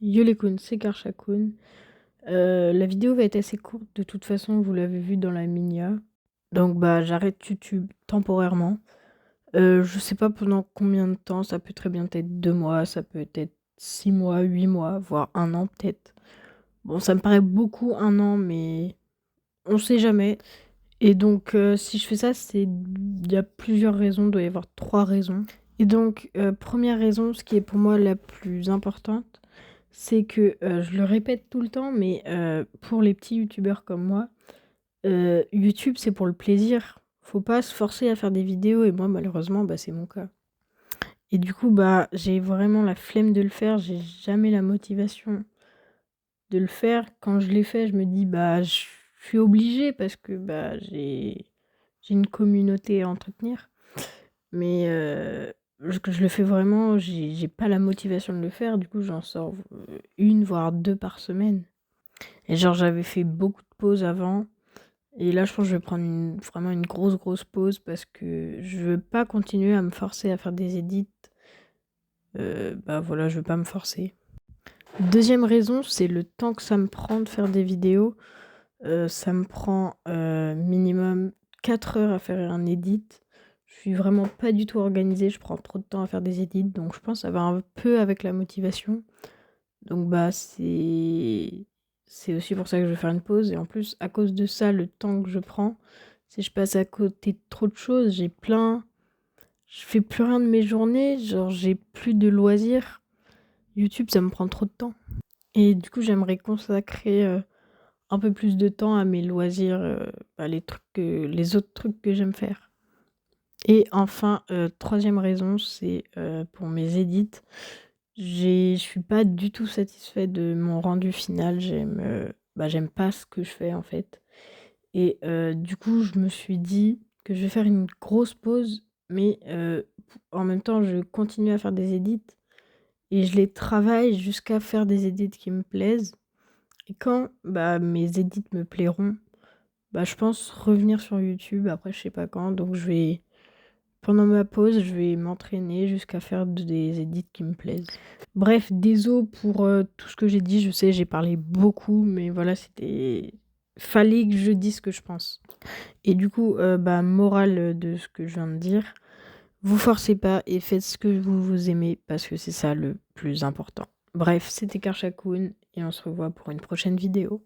Yo les Koun, c'est Karchakoun. La vidéo va être assez courte, de toute façon, vous l'avez vu dans la minia. Donc bah j'arrête YouTube temporairement. Je sais pas pendant combien de temps, ça peut très bien être 2 mois, ça peut être 6 mois, 8 mois, voire 1 an peut-être. Bon, ça me paraît beaucoup 1 an, mais on sait jamais. Et donc si je fais ça, il y a plusieurs raisons, il doit y avoir 3 raisons. Et donc première raison, ce qui est pour moi la plus importante, c'est que, je le répète tout le temps, mais pour les petits youtubeurs comme moi, YouTube, c'est pour le plaisir. Faut pas se forcer à faire des vidéos et moi, malheureusement, bah, c'est mon cas. Et du coup, bah, j'ai vraiment la flemme de le faire, j'ai jamais la motivation de le faire. Quand je l'ai fait, je me dis: «Bah, je suis obligée parce que, bah, j'ai une communauté à entretenir». Mais je le fais vraiment, j'ai pas la motivation de le faire, du coup, j'en sors 1 voire 2 par semaine. Et genre, j'avais fait beaucoup de pauses avant. Et là, je pense que je vais prendre vraiment une grosse pause parce que je veux pas continuer à me forcer à faire des edits. Bah voilà, je veux pas me forcer. Deuxième raison, c'est le temps que ça me prend de faire des vidéos. Ça me prend minimum 4 heures à faire un edit. Je suis vraiment pas du tout organisée, je prends trop de temps à faire des edits, donc je pense que ça va un peu avec la motivation. Donc bah c'est aussi pour ça que je vais faire une pause. Et en plus, à cause de ça, le temps que je prends, si je passe à côté de trop de choses, je fais plus rien de mes journées, genre j'ai plus de loisirs. YouTube, ça me prend trop de temps. Et du coup, j'aimerais consacrer un peu plus de temps à mes loisirs, les autres trucs que j'aime faire. Et enfin, troisième raison, c'est pour mes edits. Je suis pas du tout satisfaite de mon rendu final. J'aime pas ce que je fais en fait. Et du coup, je me suis dit que je vais faire une grosse pause, mais en même temps, je continue à faire des edits et je les travaille jusqu'à faire des edits qui me plaisent. Et quand bah, mes edits me plairont, bah, je pense revenir sur YouTube. Après, je sais pas quand, donc pendant ma pause, je vais m'entraîner jusqu'à faire des edits qui me plaisent. Bref, désolé pour tout ce que j'ai dit. Je sais, j'ai parlé beaucoup, mais voilà, fallait que je dise ce que je pense. Et du coup, bah, morale de ce que je viens de dire, vous forcez pas et faites ce que vous aimez parce que c'est ça le plus important. Bref, c'était Karchakoun et on se revoit pour une prochaine vidéo.